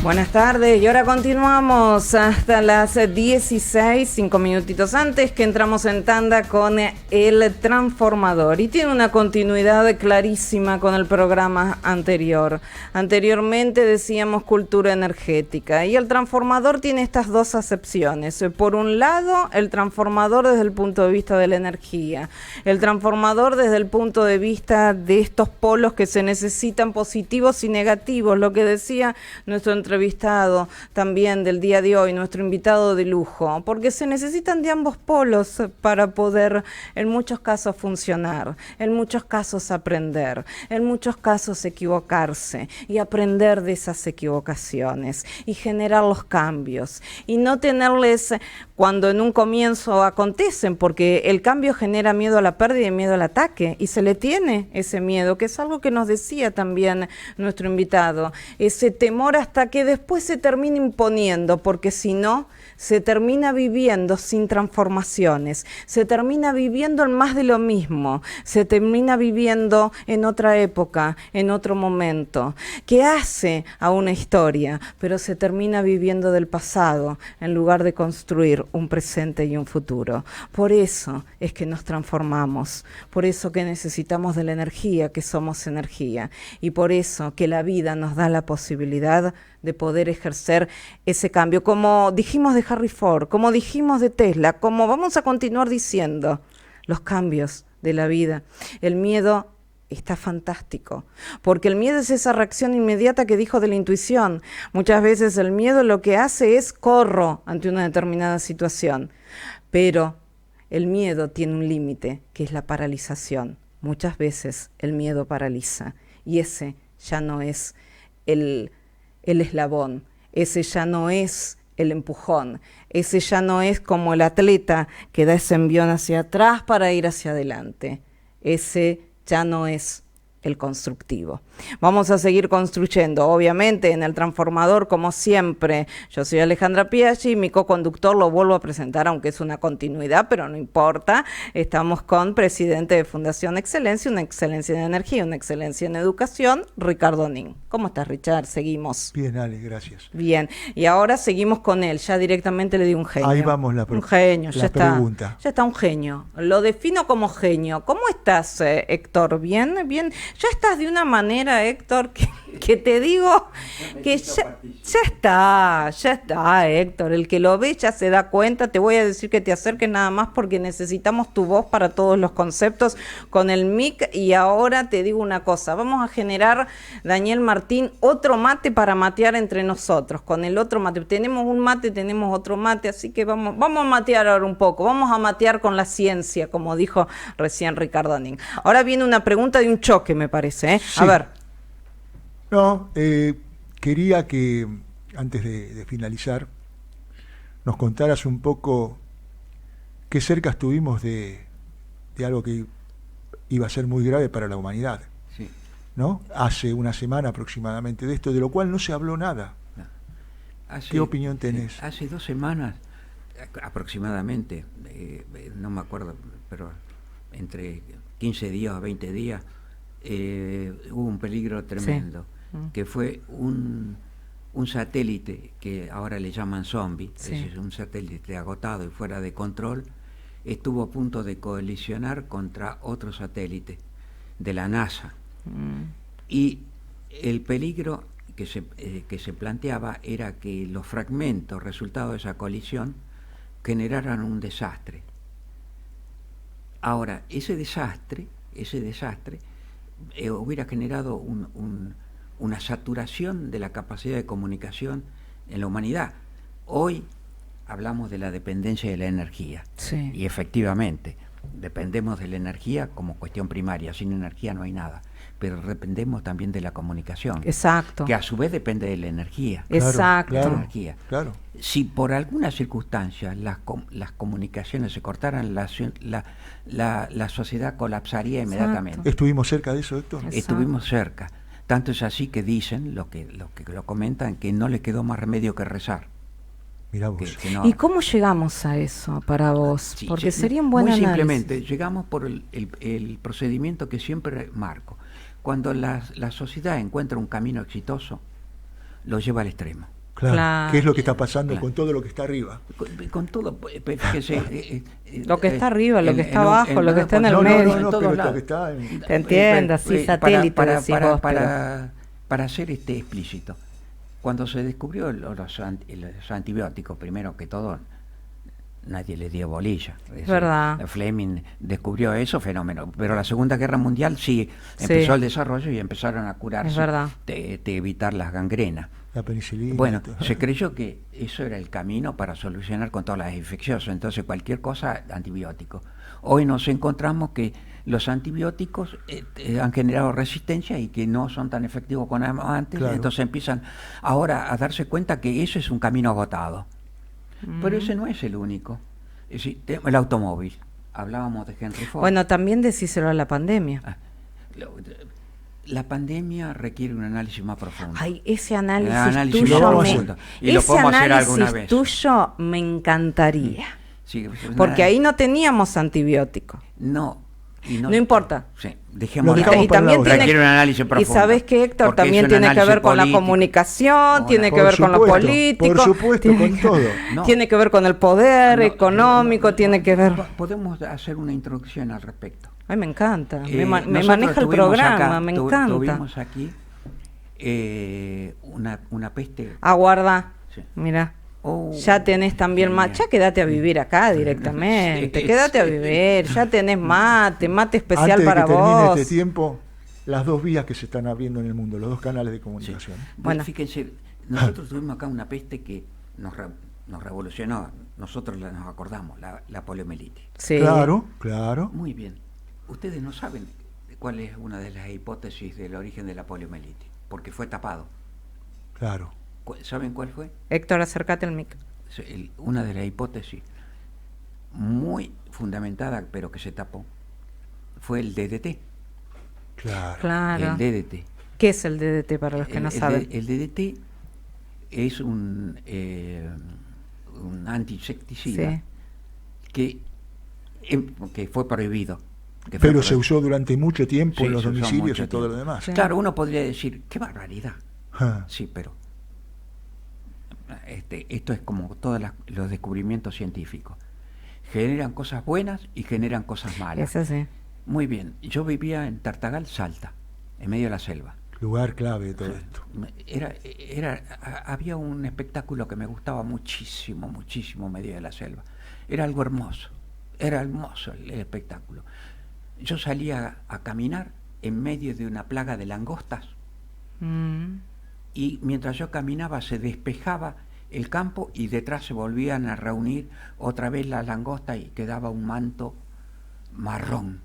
Buenas tardes, y ahora continuamos hasta las 16, 5 minutitos antes que entramos en tanda con el transformador. Y tiene una continuidad clarísima con el programa anterior. Anteriormente decíamos cultura energética, y el transformador tiene estas dos acepciones. Por un lado, el transformador desde el punto de vista de la energía. El transformador desde el punto de vista de estos polos que se necesitan, positivos y negativos, lo que decía nuestro entrevistado también del día de hoy, nuestro invitado de lujo, porque se necesitan de ambos polos para poder en muchos casos funcionar, en muchos casos aprender, en muchos casos equivocarse y aprender de esas equivocaciones y generar los cambios y no tenerles cuando en un comienzo acontecen, porque el cambio genera miedo a la pérdida y miedo al ataque, y se le tiene ese miedo, que es algo que nos decía también nuestro invitado, ese temor hasta que después se termina imponiendo, porque si no, se termina viviendo sin transformaciones, se termina viviendo en más de lo mismo, se termina viviendo en otra época, en otro momento, que hace a una historia, pero se termina viviendo del pasado en lugar de construir un presente y un futuro. Por eso es que nos transformamos, por eso que necesitamos de la energía, que somos energía, y por eso que la vida nos da la posibilidad de poder ejercer ese cambio, como dijimos de Henry Ford, como dijimos de Tesla, como vamos a continuar diciendo, los cambios de la vida. El miedo está fantástico, porque el miedo es esa reacción inmediata que dijo de la intuición. Muchas veces el miedo lo que hace es corro ante una determinada situación, pero el miedo tiene un límite, que es la paralización. Muchas veces el miedo paraliza, y ese ya no es el eslabón, ese ya no es el empujón, ese ya no es como el atleta que da ese envión hacia atrás para ir hacia adelante, ese ya no es el constructivo. Vamos a seguir construyendo, obviamente, en el transformador, como siempre. Yo soy Alejandra Piaggi, mi co-conductor lo vuelvo a presentar, aunque es una continuidad, pero no importa. Estamos con presidente de Fundación Excelencia, una excelencia en energía, una excelencia en educación, Ricardo Nin. ¿Cómo estás, Richard? Seguimos. Bien, Ale, gracias. Bien, y ahora seguimos con él, ya directamente le di un genio. Ahí vamos un genio, ya pregunta. Está, ya está un genio. Lo defino como genio. ¿Cómo estás, Héctor? ¿Bien? Bien. Ya estás de una manera, Héctor, que te digo que ya está, Héctor. El que lo ve ya se da cuenta. Te voy a decir que te acerques nada más porque necesitamos tu voz para todos los conceptos con el mic. Y ahora te digo una cosa, vamos a generar, Daniel Martín, otro mate para matear entre nosotros, con el otro mate. Tenemos un mate, tenemos otro mate, así que vamos a matear ahora un poco. Vamos a matear con la ciencia, como dijo recién Ricardo Nin. Ahora viene una pregunta de un choque, me parece, ¿eh? Sí. A ver. No, quería que antes de finalizar nos contaras un poco qué cerca estuvimos de algo que iba a ser muy grave para la humanidad. Sí. ¿No? Hace una semana aproximadamente de esto, de lo cual no se habló nada. No. ¿Qué opinión tenés? Sí, hace 2 semanas aproximadamente, no me acuerdo, pero entre 15 días o 20 días, hubo un peligro tremendo, sí. Que fue un satélite que ahora le llaman zombie, sí. Es un satélite agotado y fuera de control, estuvo a punto de colisionar contra otro satélite de la NASA. Y el peligro que se planteaba era que los fragmentos resultados de esa colisión generaran un desastre. Ahora, ese desastre hubiera generado una saturación de la capacidad de comunicación en la humanidad. Hoy hablamos de la dependencia de la energía, sí. Y efectivamente dependemos de la energía como cuestión primaria. Sin energía no hay nada, pero dependemos también de la comunicación. Exacto. Que a su vez depende de la energía. Exacto. Claro. Si por alguna circunstancia las comunicaciones se cortaran, la sociedad colapsaría inmediatamente. Exacto. ¿Estuvimos cerca de eso, Héctor? Exacto. Estuvimos cerca. Tanto es así que dicen, lo comentan, que no le quedó más remedio que rezar. Mirá vos. Que no. ¿Y cómo llegamos a eso para vos? Sí, porque sería un buen análisis. Muy simplemente, llegamos por el procedimiento que siempre marco. Cuando la sociedad encuentra un camino exitoso, lo lleva al extremo. Claro. ¿Qué es lo que está Claro. pasando con todo lo que está arriba? Con todo, fíjese, Lo que está arriba, lo que está abajo, lo que está en el No, medio. no, todos pero lados. lo que está en... Te entiendo, sí, satélite decís vos, para ser explícito, cuando se descubrió los antibióticos, primero que todo, nadie le dio bolilla. Es verdad. Fleming descubrió eso, fenómeno. Pero la Segunda Guerra Mundial sí empezó el desarrollo y empezaron a curarse, es verdad, de evitar las gangrenas. La penicilina. Bueno, se creyó que eso era el camino para solucionar con todas las infecciosas, entonces cualquier cosa, antibiótico. Hoy nos encontramos que los antibióticos han generado resistencia y que no son tan efectivos como antes, Claro. entonces empiezan ahora a darse cuenta que eso es un camino agotado. Pero ese no es el único. Es decir, el automóvil, hablábamos de Henry Ford. Bueno, también decíselo a la pandemia. La pandemia requiere un análisis más profundo. Ay, ese análisis análisis tuyo lo me, vamos a y lo ese podemos hacer análisis alguna vez. tuyo me encantaría. Sí, Porque ahí no teníamos antibióticos. no importa. Sí, dejemos Lo Y, dejamos y para la también otra. tiene, requiere un análisis y profundo. sabes que Héctor Porque también es un tiene que ver análisis con la político. comunicación, tiene que Por ver con lo supuesto, político, por supuesto, tiene, con todo. No. tiene que ver con el poder económico, tiene que ver. Podemos hacer una introducción al respecto. Ay, me encanta, me Nosotros maneja el tuvimos programa, acá, me encanta. Tuvimos aquí una peste. Aguarda, Sí. mira. Oh, Ya tenés también genial. ya quédate a vivir acá directamente, Sí, quédate a sí. vivir, ya tenés mate especial Antes de para que termine vos. este tiempo, las dos vías que se están abriendo en el mundo, los dos canales de Sí. comunicación. Bueno. Fíjense, nosotros tuvimos acá una peste que nos revolucionó, nosotros nos acordamos, la poliomielitis. Sí. Claro. Muy bien. Ustedes no saben cuál es una de las hipótesis del origen de la poliomielitis, porque fue tapado. Claro. ¿Saben cuál fue? Héctor, acércate al mic. Una de las hipótesis muy fundamentada, pero que se tapó, fue el DDT. Claro. El DDT. ¿Qué es el DDT para los que no saben? El DDT es un antiinsecticida Sí. que fue prohibido. Pero se usó durante mucho tiempo Sí, en los se usó domicilios mucho y todo tiempo. lo demás. Sí. Claro, uno podría decir, qué barbaridad. Ah, Sí, pero esto es como todos los descubrimientos científicos. Generan cosas buenas y generan cosas malas. Es así. Muy bien, yo vivía en Tartagal, Salta, en medio de la selva. Lugar clave de todo esto. Había un espectáculo que me gustaba muchísimo, muchísimo en medio de la selva. Era algo hermoso, era hermoso el espectáculo. Yo salía a caminar en medio de una plaga de langostas y mientras yo caminaba se despejaba el campo y detrás se volvían a reunir otra vez las langostas y quedaba un manto marrón.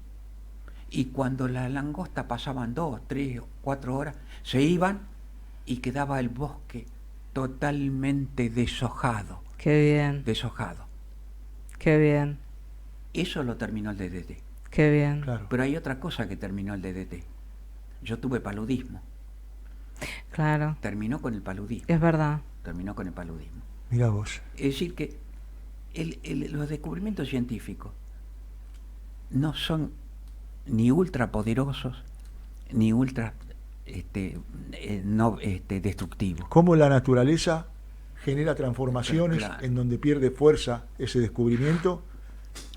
Y cuando las langostas pasaban 2, 3, 4 horas, se iban y quedaba el bosque totalmente deshojado. Qué bien, Deshojado. qué bien, Eso lo terminó el DDT. qué bien. Claro. Pero hay otra cosa que terminó el DDT. Yo tuve paludismo. Claro, Terminó con el paludismo. es verdad. Terminó con el paludismo. Mira vos. Es decir que los descubrimientos científicos no son ni ultrapoderosos ni ultra destructivos. Cómo la naturaleza genera transformaciones Claro. en donde pierde fuerza ese descubrimiento.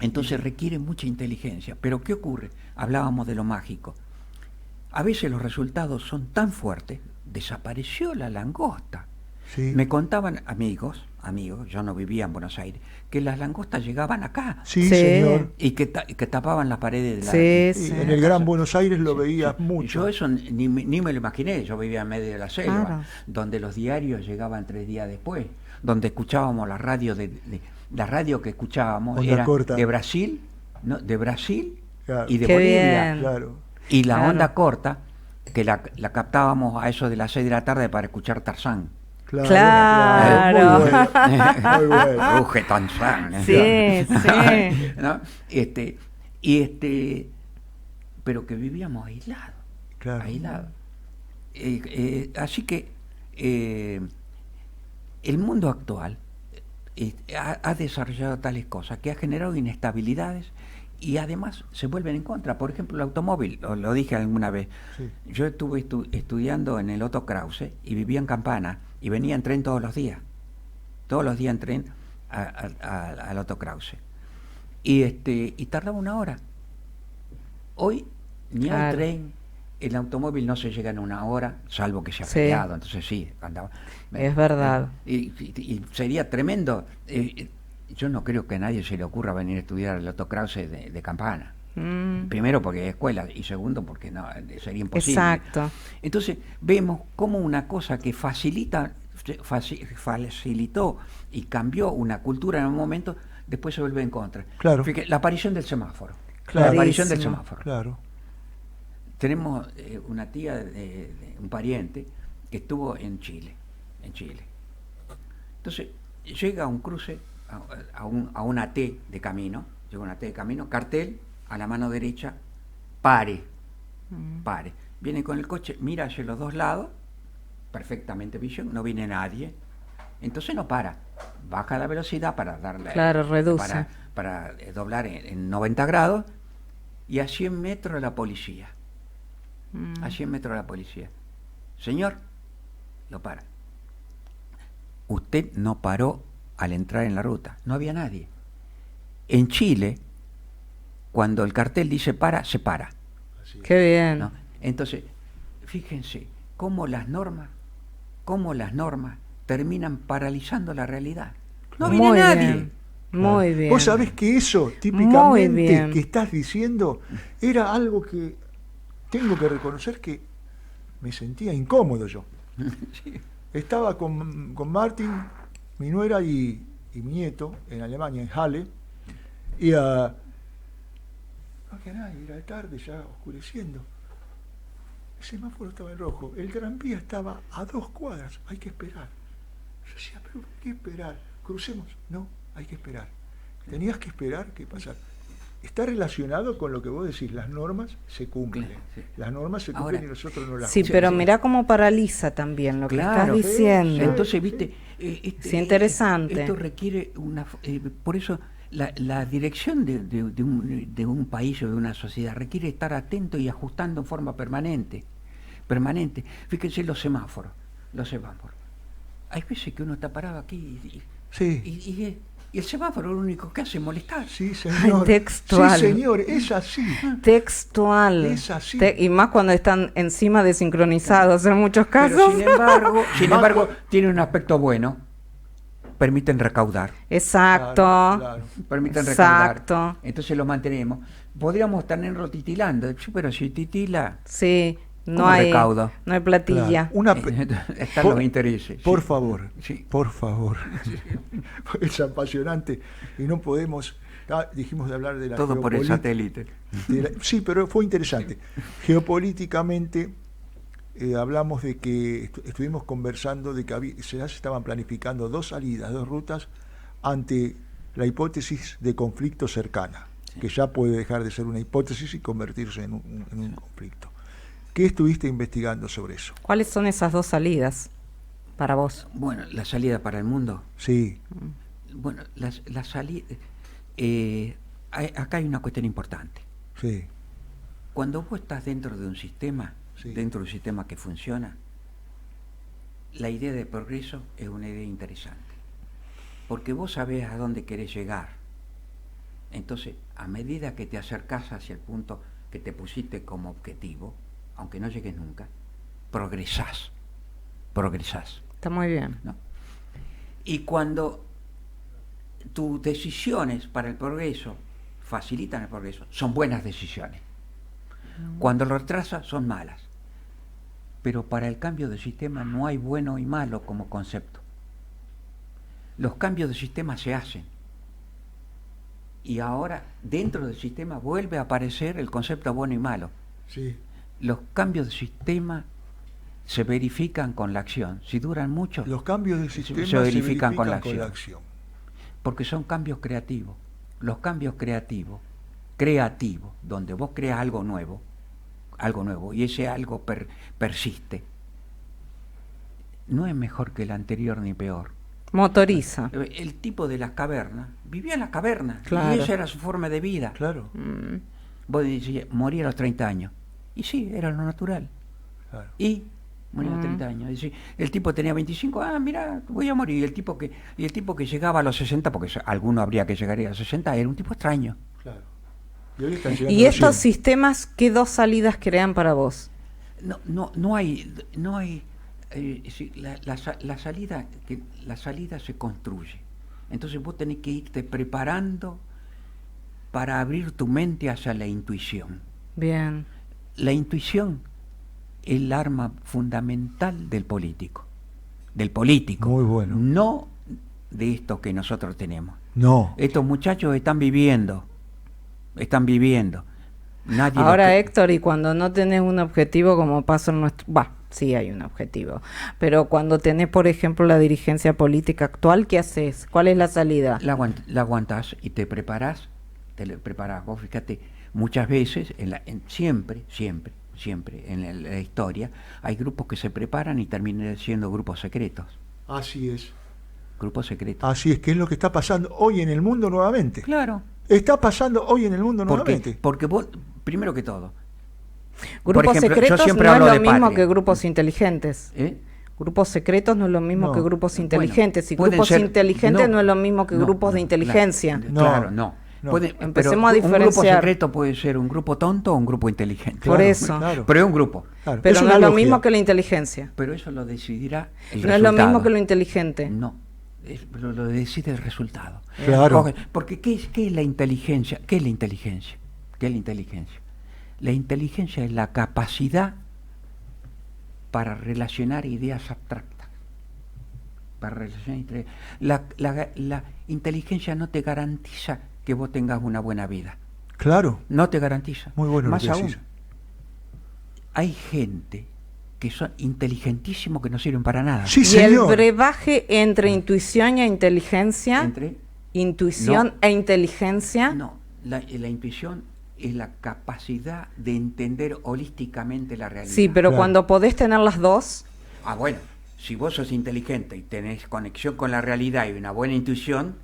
Entonces requiere mucha inteligencia. Pero ¿qué ocurre? Hablábamos de lo mágico. A veces los resultados son tan fuertes, desapareció la langosta. Sí. Me contaban amigos, yo no vivía en Buenos Aires, que las langostas llegaban acá Sí, Sí. señor. y que tapaban las paredes de la... Sí, Y sí. en el Gran Buenos Aires lo Sí, veías sí. mucho. Yo eso ni me lo imaginé, yo vivía en medio de la selva, Claro. donde los diarios llegaban 3 días después, donde escuchábamos la radio la radio que escuchábamos Onda era corta. de Brasil, ¿no? De Brasil Claro. y de Qué Bolivia. bien. Claro. Y la Claro. onda corta, que la captábamos a eso de las 6 de la tarde para escuchar Tarzán. Claro. Muy bueno. Muy bueno. Ruge Tarzán. Sí, sí. ¿No? Pero que vivíamos aislados. Claro. Aislados. Así que el mundo actual ha desarrollado tales cosas que ha generado inestabilidades y además se vuelven en contra. Por ejemplo, el automóvil, lo dije alguna vez. Sí. Yo estuve estudiando en el Otto Krause y vivía en Campana y venía en tren todos los días. Todos los días en tren al Otto Krause. Y tardaba 1 hora. Hoy ni hay tren, el automóvil no se llega en 1 hora, salvo que sea feriado, entonces sí, andaba. Es verdad. Y sería tremendo. Yo no creo que a nadie se le ocurra venir a estudiar el Otto Krause de Campana. Primero porque es escuela y segundo porque no sería imposible. Exacto. Entonces vemos cómo una cosa que facilitó y cambió una cultura en un momento, después se vuelve en contra. Claro. Fíjate, la aparición del semáforo. Claro. La aparición del semáforo. Claro. Tenemos una tía, un pariente, que estuvo en Chile. Entonces llega a un cruce, a una T de camino, cartel a la mano derecha, pare. Viene con el coche, mira hacia los 2 lados, perfectamente visión, no viene nadie, entonces no para, baja la velocidad para darle, reduce, para doblar en 90 grados, y a 100 metros la policía. A 100 metros la policía. Señor, lo para. Usted no paró al entrar en la ruta, no había nadie. En Chile, cuando el cartel dice para, se para. Qué bien. ¿No? Entonces, fíjense cómo las normas terminan paralizando la realidad. No viene nadie. Muy bien. Vos sabés que eso, típicamente, que estás diciendo, era algo que tengo que reconocer que me sentía incómodo yo. Sí. Estaba con Martín, mi nuera y mi nieto en Alemania, en Halle, y no había nadie, era tarde, ya oscureciendo. El semáforo estaba en rojo, el tranvía estaba a 2 cuadras, hay que esperar. Yo decía, pero ¿por qué esperar? Crucemos. No, hay que esperar. Tenías que esperar, ¿qué pasa? Está relacionado con lo que vos decís, las normas se cumplen. Sí. Las normas se cumplen. Ahora, y nosotros no las cumplimos. Sí, pero mirá cómo paraliza también lo que estás diciendo. Entonces, viste, sí, interesante. Esto requiere por eso la dirección de un país o de una sociedad requiere estar atento y ajustando en forma permanente. Fíjense los semáforos. Hay veces que uno está parado aquí y el semáforo lo único que hace es molestar. Sí, señor. Textual. Sí, señor, es así. Textual. Es así. Y más cuando están encima desincronizados en muchos casos. Pero sin embargo, tiene un aspecto bueno. Permiten recaudar. Exacto. Claro. Permiten recaudar. Entonces lo mantenemos. Podríamos tenerlo titilando, pero si titila... Sí. No hay recaudo. No hay platilla. Claro. Están los intereses. Por favor, sí. Por favor. Es apasionante y no podemos. Dijimos de hablar de la todo por el satélite. Sí, pero fue interesante. Geopolíticamente hablamos de que estuvimos conversando de que ya se estaban planificando 2 salidas, 2 rutas ante la hipótesis de conflicto cercana, sí, que ya puede dejar de ser una hipótesis y convertirse en un conflicto. ¿Qué estuviste investigando sobre eso? ¿Cuáles son esas 2 salidas para vos? Bueno, la salida para el mundo. Sí. Bueno, la salida... acá hay una cuestión importante. Sí. Cuando vos estás dentro de un sistema, sí, dentro de un sistema que funciona, la idea de progreso es una idea interesante. Porque vos sabés a dónde querés llegar. Entonces, a medida que te acercás hacia el punto que te pusiste como objetivo, aunque no llegues nunca, progresás. Está muy bien. ¿No? Y cuando tus decisiones para el progreso facilitan el progreso, son buenas decisiones. Cuando lo retrasas, son malas. Pero para el cambio de sistema no hay bueno y malo como concepto. Los cambios de sistema se hacen. Y ahora, dentro del sistema, vuelve a aparecer el concepto bueno y malo. Sí. Los cambios de sistema se verifican con la acción. Si duran mucho, los cambios de sistema se verifican con la acción. Porque son cambios creativos. Los cambios creativos, donde vos creas algo nuevo, y ese algo persiste, no es mejor que el anterior ni peor. Motoriza. El tipo de las cavernas vivía en las cavernas. Claro. Y esa era su forma de vida. Claro, Vos decís, morir a los 30 años. Y sí, era lo natural. claro. Y morir a los 30 años. Es decir, el tipo tenía 25, mira, voy a morir. Y el tipo que llegaba a los 60, porque alguno habría que llegar a los 60, era un tipo extraño. Claro. Y hoy están llegando ¿Y los estos 100. sistemas qué dos salidas crean para vos? No hay sí, la salida se construye. Entonces vos tenés que irte preparando para abrir tu mente hacia la intuición. Bien. La intuición es el arma fundamental del político. Muy bueno. No de estos que nosotros tenemos. No. Estos muchachos están viviendo. Nadie Ahora, los que- Héctor, y cuando no tenés un objetivo como pasa en nuestro... sí hay un objetivo, pero cuando tenés, por ejemplo, la dirigencia política actual, ¿qué haces? ¿Cuál es la salida? la aguantás y te preparás. Vos fíjate, muchas veces, siempre en la historia, hay grupos que se preparan y terminan siendo grupos secretos. Así es. Grupos secretos. Así es, que es lo que está pasando hoy en el mundo nuevamente. Claro. Está pasando hoy en el mundo nuevamente. Porque vos, primero que todo, Grupos por ejemplo, yo secretos siempre no es hablo lo de mismo patria. que grupos inteligentes. Grupos secretos no es lo mismo No. que grupos Bueno, inteligentes. Y pueden grupos ser- inteligentes no es lo mismo que no, grupos de no, inteligencia. No. Claro, no. No. Empecemos a pero un grupo diferenciar. secreto puede ser un grupo tonto o un grupo inteligente. Por eso. Claro. Pero es un grupo. Claro. Pero no una es lo logia. mismo que la inteligencia. Pero eso lo decidirá el No resultado. es lo mismo que lo inteligente. No, lo decide el resultado. Claro. Porque ¿qué es la inteligencia? ¿Qué es la inteligencia? ¿Qué es la inteligencia? La inteligencia es la capacidad para relacionar ideas abstractas. La inteligencia no te garantiza que vos tengas una buena vida. Claro. No te garantiza. Muy bueno Más lo que aún, decís. hay gente que son inteligentísimos que no sirven para nada. Sí, Y señor. el brebaje entre intuición e inteligencia, Entre intuición No. e inteligencia, No, la intuición es la capacidad de entender holísticamente la realidad. sí, pero Claro. cuando podés tener las dos, Bueno, si vos sos inteligente y tenés conexión con la realidad y una buena intuición,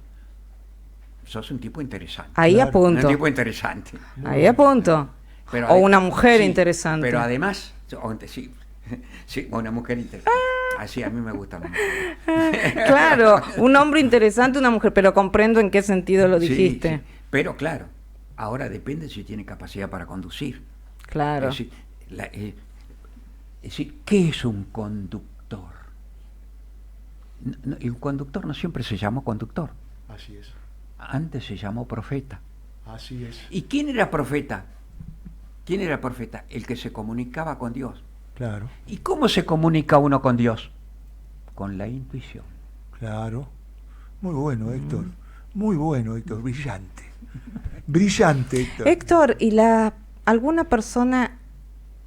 sos un tipo interesante. ahí Claro. apunto, Un tipo interesante. ahí apunto. Pero O una mujer sí, interesante. Pero además, sí, sí, una mujer interesante. Así, a mí me gusta. Claro, un hombre interesante, una mujer, pero comprendo en qué sentido lo Sí, dijiste. sí. Pero claro, ahora depende si tiene capacidad para conducir. Claro. Es decir, ¿qué es un conductor? El conductor no siempre se llamó conductor. Así es. Antes se llamó profeta. Así es. ¿Y quién era profeta? ¿Quién era profeta? El que se comunicaba con Dios. Claro, ¿Y cómo se comunica uno con Dios? Con la intuición. claro. Muy bueno, Héctor. Muy bueno, Héctor. Brillante. Brillante, Héctor. Héctor, ¿y alguna persona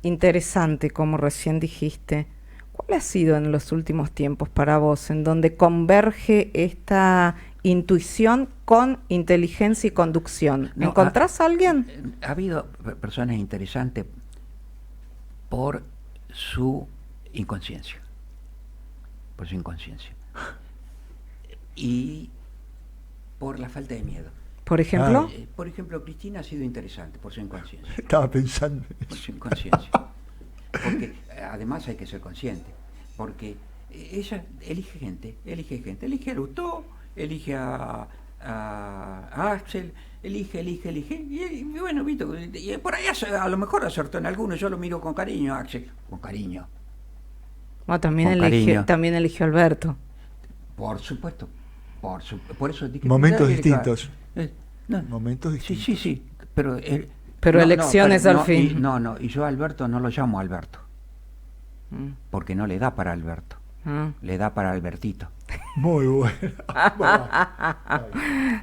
interesante, como recién dijiste, cuál ha sido en los últimos tiempos para vos, en donde converge esta intuición con inteligencia y conducción? No, ¿Encontrás a alguien? Ha habido personas interesantes por su inconsciencia. Por su inconsciencia. Y por la falta de miedo. Por ejemplo, Por ejemplo, Cristina ha sido interesante por su inconsciencia. Estaba pensando en Por eso. su inconsciencia. Porque además hay que ser consciente. Porque ella elige gente. Elige a Lutó, elige a Axel, elige. Y bueno, Vito, y por ahí a lo mejor acertó en alguno. Yo lo miro con cariño, Axel. Con cariño. bueno, también con cariño. eligió Alberto. Por supuesto. Por eso dije, Momentos Erika, distintos. no, Momentos distintos. Sí. Pero, Pero elecciones al fin. Y yo a Alberto no lo llamo Alberto. Mm. Porque no le da para Alberto. Ah, Le da para Albertito. Muy bueno.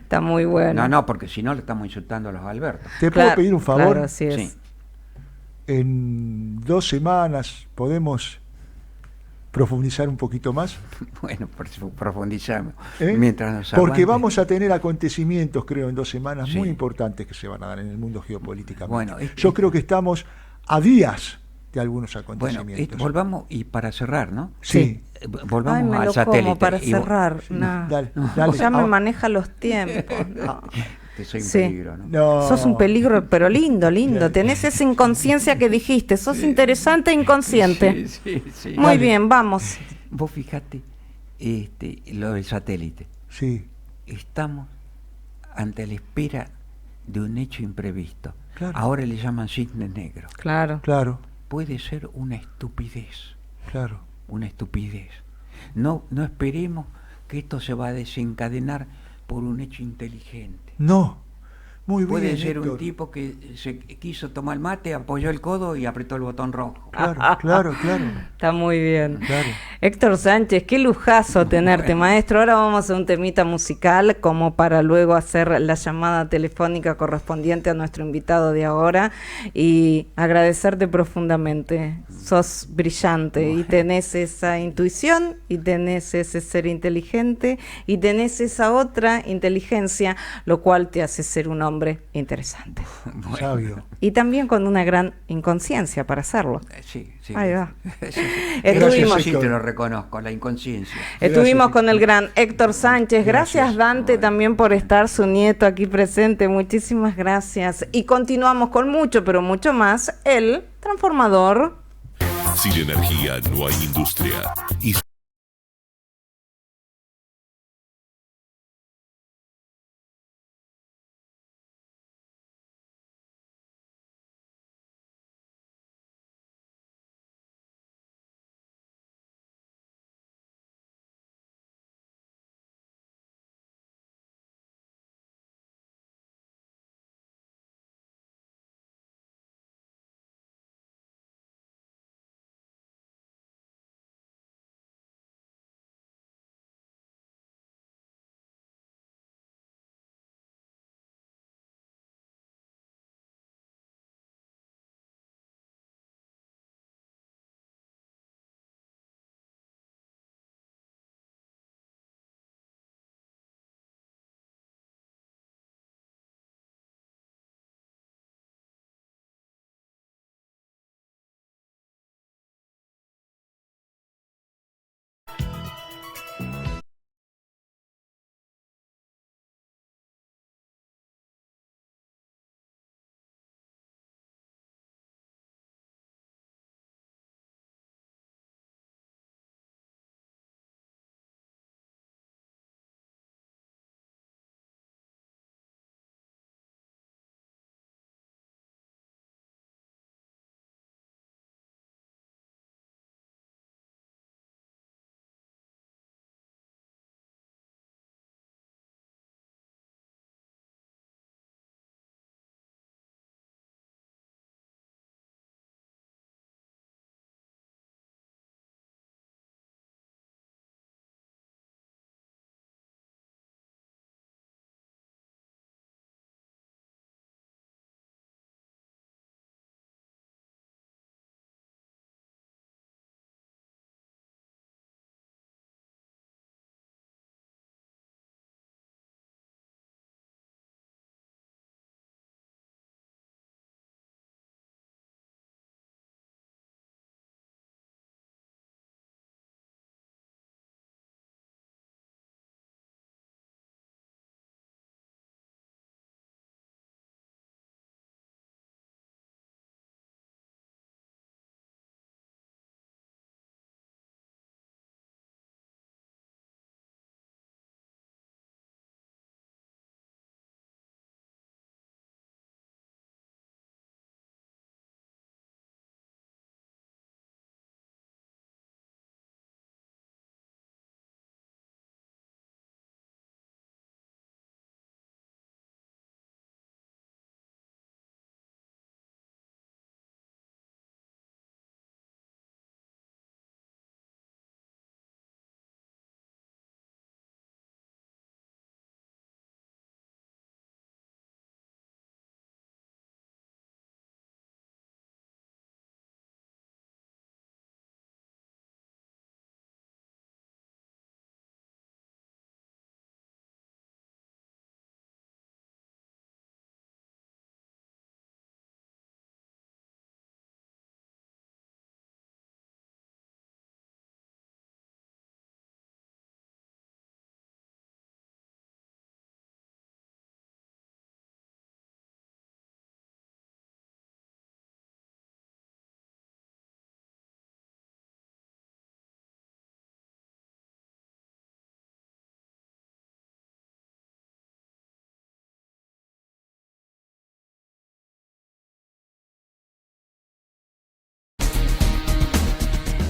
está muy bueno. No, porque si no le estamos insultando a los Albertos. ¿Te puedo Claro, pedir un favor? claro, así es. Sí. En 2 semanas podemos profundizar un poquito más. Bueno, profundizamos. ¿Eh? Mientras nos Porque aguante. vamos a tener acontecimientos, creo, en 2 semanas Sí. muy importantes que se van a dar en el mundo geopolíticamente. Bueno, yo creo que estamos a días de algunos Bueno, acontecimientos. volvamos y para cerrar, ¿no? Sí. volvamos Ay, me al lo satélite. como para Y cerrar. No. Dale, dale. Ya me Ah, maneja los tiempos. No. que soy un Sí. peligro, ¿no? no. Sos un peligro, pero lindo, lindo. Claro. Tenés esa inconsciencia que dijiste. Sos interesante e inconsciente. Sí. Muy Dale. bien, vamos. Vos fijate, lo del satélite. Sí, Estamos ante la espera de un hecho imprevisto. Claro. Ahora le llaman cisne negro. Claro. claro, Puede ser una estupidez, claro. una estupidez. No esperemos que esto se va a desencadenar por un hecho inteligente. No, muy bien. Puede ser un Héctor. tipo que se quiso tomar mate, apoyó el codo y apretó el botón rojo. Claro. Está muy bien. Claro. Héctor Sánchez, qué lujazo tenerte, maestro. Ahora vamos a un temita musical como para luego hacer la llamada telefónica correspondiente a nuestro invitado de ahora y agradecerte profundamente. Sos brillante y tenés esa intuición y tenés ese ser inteligente y tenés esa otra inteligencia, lo cual te hace ser un hombre interesante. Bueno, Sabio. Y también con una gran inconsciencia para hacerlo. sí. Ahí va. Sí. Estuvimos- Sí, te lo reconozco, la inconsciencia. Estuvimos Gracias. con el gran Héctor Sánchez. Gracias, Gracias. Dante, también por estar, su nieto aquí presente. Muchísimas gracias. Y continuamos con mucho, pero mucho más, el transformador. Sin energía no hay industria. Y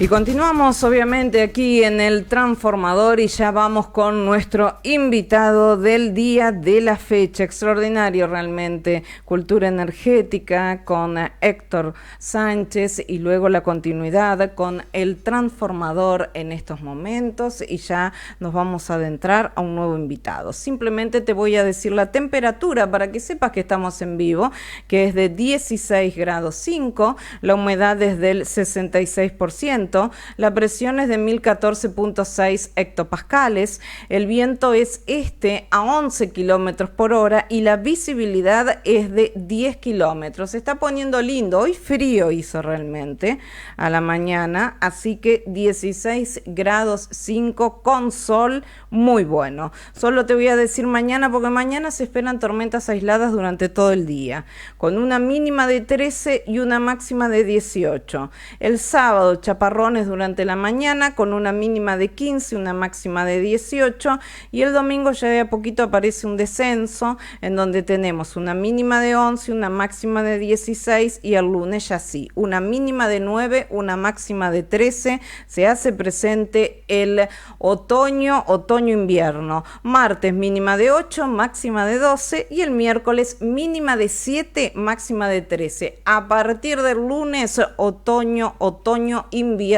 Y continuamos obviamente aquí en el Transformador y ya vamos con nuestro invitado del día de la fecha. Extraordinario realmente, cultura energética con Héctor Sánchez y luego la continuidad con el Transformador en estos momentos y ya nos vamos a adentrar a un nuevo invitado. Simplemente te voy a decir la temperatura para que sepas que estamos en vivo, que es de 16 grados 5, la humedad es del 66%, la presión es de 1014.6 hectopascales, el viento es este a 11 kilómetros por hora y la visibilidad es de 10 kilómetros. Se está poniendo lindo, hoy frío hizo realmente a la mañana, así que 16 grados 5 con sol, muy bueno. Solo te voy a decir mañana, porque mañana se esperan tormentas aisladas durante todo el día, con una mínima de 13 y una máxima de 18. El sábado, chaparrones durante la mañana, con una mínima de 15, una máxima de 18, y el domingo ya de a poquito aparece un descenso, en donde tenemos una mínima de 11, una máxima de 16, y el lunes ya sí, una mínima de 9, una máxima de 13, se hace presente el otoño-invierno. Martes mínima de 8, máxima de 12, y el miércoles mínima de 7, máxima de 13. A partir del lunes, otoño-invierno,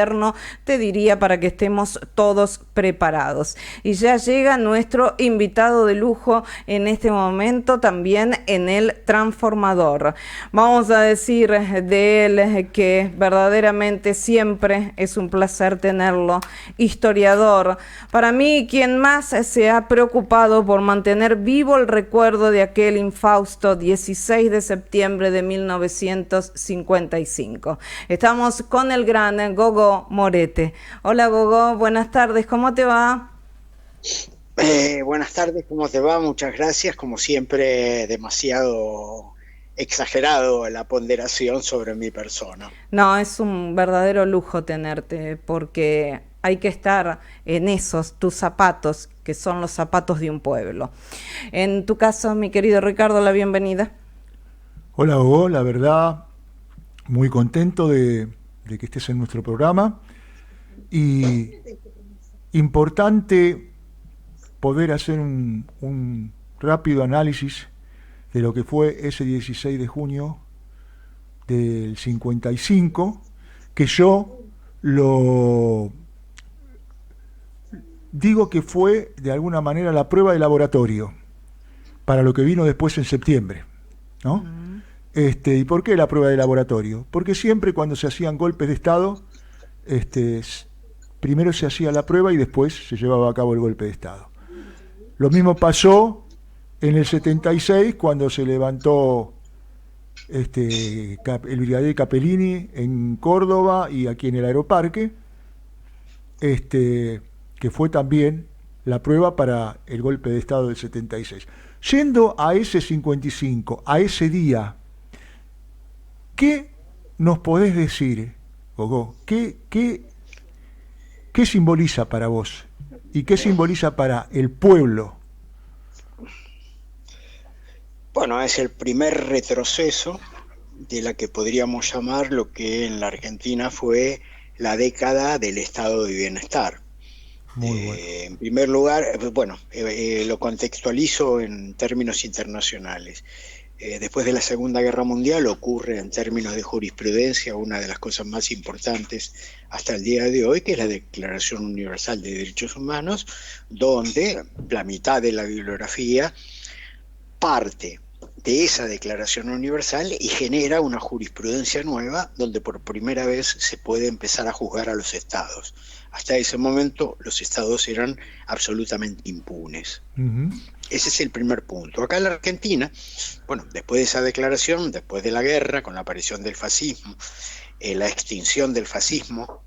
te diría, para que estemos todos preparados. Y ya llega nuestro invitado de lujo en este momento también en el Transformador. Vamos a decir de él que verdaderamente siempre es un placer tenerlo. Historiador, para mí quien más se ha preocupado por mantener vivo el recuerdo de aquel infausto 16 de septiembre de 1955. Estamos con el gran Gogo Morete. Hola Gogo, buenas tardes, ¿cómo te va? Buenas tardes, ¿cómo te va? Muchas gracias. Como siempre, demasiado exagerado la ponderación sobre mi persona. No, es un verdadero lujo tenerte, porque hay que estar en esos, tus zapatos, que son los zapatos de un pueblo. En tu caso, mi querido Ricardo, la bienvenida. Hola Hugo, la verdad, muy contento de que estés en nuestro programa, y importante poder hacer un rápido análisis de lo que fue ese 16 de junio del 55, que yo lo digo que fue de alguna manera la prueba de laboratorio para lo que vino después en septiembre, ¿no? ¿Y por qué la prueba de laboratorio? Porque siempre cuando se hacían golpes de Estado, primero se hacía la prueba y después se llevaba a cabo el golpe de Estado. Lo mismo pasó en el 76, cuando se levantó el brigadier Capellini en Córdoba y aquí en el Aeroparque, que fue también la prueba para el golpe de Estado del 76. Yendo a ese 55, a ese día, ¿qué nos podés decir, Gogo? ¿Qué simboliza para vos? ¿Y qué simboliza para el pueblo? Bueno, es el primer retroceso de la que podríamos llamar lo que en la Argentina fue la década del estado de bienestar. Muy bueno. En primer lugar, lo contextualizo en términos internacionales. Después de la Segunda Guerra Mundial ocurre en términos de jurisprudencia una de las cosas más importantes hasta el día de hoy, que es la Declaración Universal de Derechos Humanos, donde la mitad de la bibliografía parte de esa Declaración Universal y genera una jurisprudencia nueva donde por primera vez se puede empezar a juzgar a los estados. Hasta ese momento los estados eran absolutamente impunes. Uh-huh. Ese es el primer punto. Acá en la Argentina, después de esa declaración, después de la guerra, con la aparición del fascismo, la extinción del fascismo,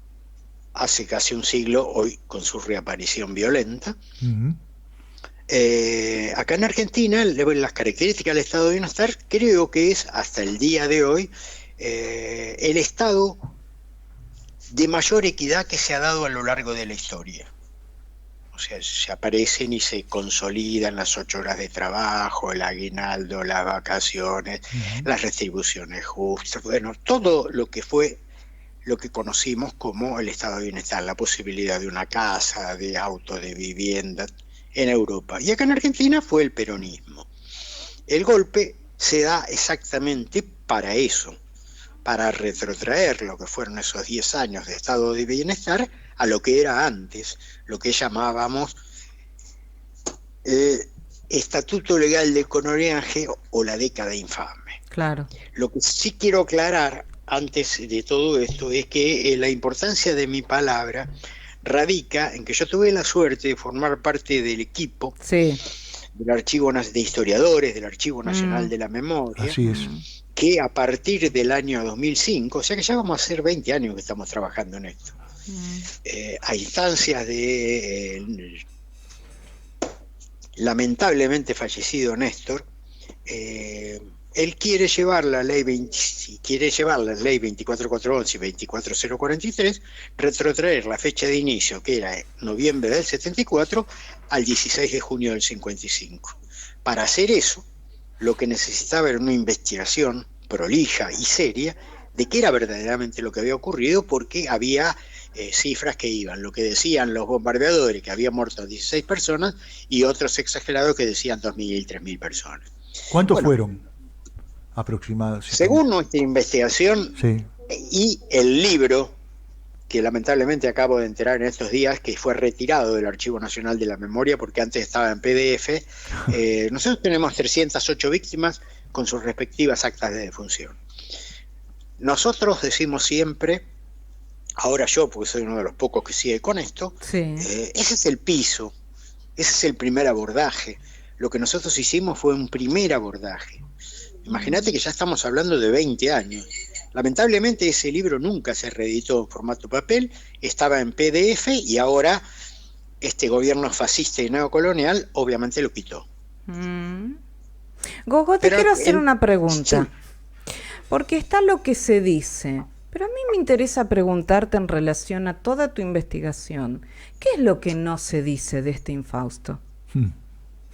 hace casi un siglo, hoy con su reaparición violenta, uh-huh. Acá en Argentina, las características del estado de bienestar, creo que es, hasta el día de hoy, el estado de mayor equidad que se ha dado a lo largo de la historia. O sea, se aparecen y se consolidan las 8 horas de trabajo, el aguinaldo, las vacaciones, uh-huh. las retribuciones justas, todo lo que fue lo que conocimos como el estado de bienestar, la posibilidad de una casa, de auto, de vivienda en Europa. Y acá en Argentina fue el peronismo. El golpe se da exactamente para eso, para retrotraer lo que fueron esos 10 años de estado de bienestar a lo que era antes, lo que llamábamos Estatuto Legal de Coronariaje o la década infame. Claro. Lo que sí quiero aclarar antes de todo esto es que la importancia de mi palabra radica en que yo tuve la suerte de formar parte del equipo del Archivo de Historiadores, del Archivo Nacional de la Memoria. Así es. Que a partir del año 2005, o sea que ya vamos a hacer 20 años que estamos trabajando en esto, a instancias de lamentablemente fallecido Néstor, él quiere llevar la ley 24411 y 24043, retrotraer la fecha de inicio, que era noviembre del 74, al 16 de junio del 55. Para hacer eso, lo que necesitaba era una investigación prolija y seria de qué era verdaderamente lo que había ocurrido, porque había cifras que iban, lo que decían los bombardeadores, que había muerto 16 personas, y otros exagerados que decían 2.000 y 3.000 personas. ¿Cuántos fueron aproximadamente? Según nuestra investigación y el libro, que lamentablemente acabo de enterar en estos días que fue retirado del Archivo Nacional de la Memoria porque antes estaba en PDF, nosotros tenemos 308 víctimas con sus respectivas actas de defunción. Nosotros decimos siempre, ahora yo, porque soy uno de los pocos que sigue con esto, ese es el piso, ese es el primer abordaje. Lo que nosotros hicimos fue un primer abordaje. Imagínate que ya estamos hablando de 20 años. Lamentablemente ese libro nunca se reeditó en formato papel, estaba en PDF y ahora este gobierno fascista y neocolonial obviamente lo quitó. Gogo, te quiero hacer una pregunta, porque está lo que se dice, pero a mí me interesa preguntarte en relación a toda tu investigación, ¿qué es lo que no se dice de este infausto?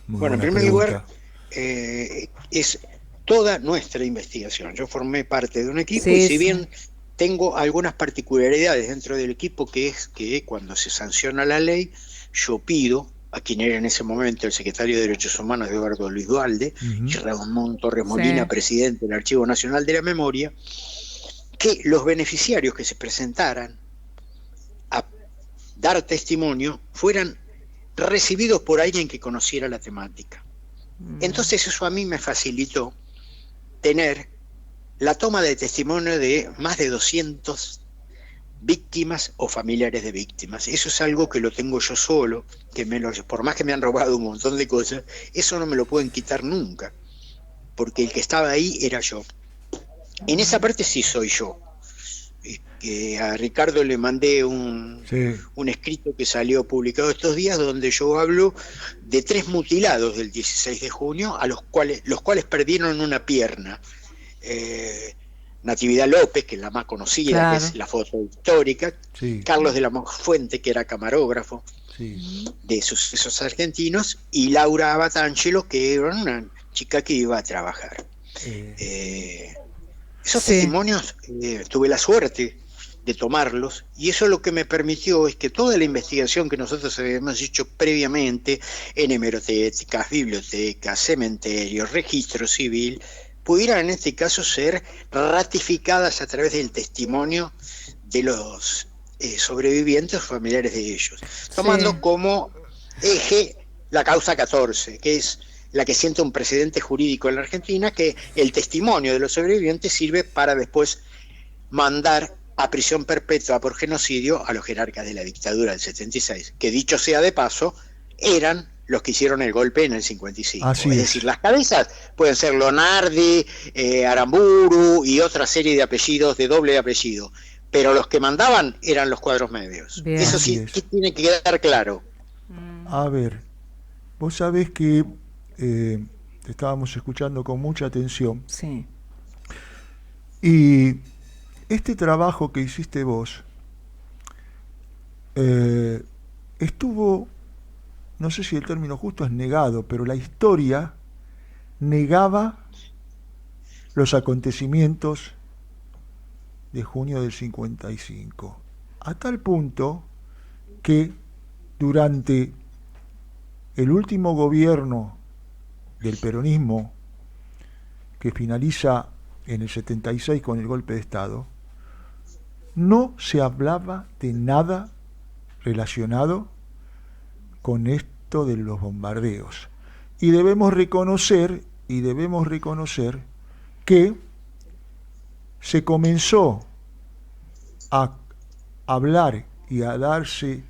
Bueno, en primer lugar, es toda nuestra investigación. Yo formé parte de un equipo y si bien tengo algunas particularidades dentro del equipo, que es que cuando se sanciona la ley, yo pido a quien era en ese momento el secretario de Derechos Humanos, Eduardo Luis Duhalde, y Ramón Torres Molina, presidente del Archivo Nacional de la Memoria, que los beneficiarios que se presentaran a dar testimonio fueran recibidos por alguien que conociera la temática. Entonces eso a mí me facilitó tener la toma de testimonio de más de 200 víctimas o familiares de víctimas. Eso es algo que lo tengo yo solo, que por más que me han robado un montón de cosas, eso no me lo pueden quitar nunca, porque el que estaba ahí era yo. En esa parte sí soy yo. A Ricardo le mandé un escrito que salió publicado estos días, donde yo hablo de 3 mutilados del 16 de junio, a los cuales perdieron una pierna. Natividad López, que es la más conocida, que es la foto histórica, Carlos de la Fuente, que era camarógrafo de Sucesos Argentinos, y Laura Batangelo, que era una chica que iba a trabajar. Esos testimonios tuve la suerte de tomarlos, y eso lo que me permitió es que toda la investigación que nosotros habíamos hecho previamente en hemerotecas, bibliotecas, cementerios, registro civil, pudieran en este caso ser ratificadas a través del testimonio de los sobrevivientes o familiares de ellos, tomando como eje la causa 14, que es la que siente un precedente jurídico en la Argentina, que el testimonio de los sobrevivientes sirve para después mandar a prisión perpetua por genocidio a los jerarcas de la dictadura del 76, que dicho sea de paso, eran los que hicieron el golpe en el 55. Es decir, las cabezas pueden ser Lonardi, Aramburu y otra serie de apellidos, de doble apellido, pero los que mandaban eran los cuadros medios. Bien. Eso sí, que tiene que quedar claro. A ver, vos sabés que te estábamos escuchando con mucha atención. Y este trabajo que hiciste vos estuvo, no sé si el término justo es negado, pero la historia negaba los acontecimientos de junio del 55, a tal punto que durante el último gobierno del peronismo, que finaliza en el 76 con el golpe de Estado, no se hablaba de nada relacionado con esto de los bombardeos. Y debemos reconocer que se comenzó a hablar y a darse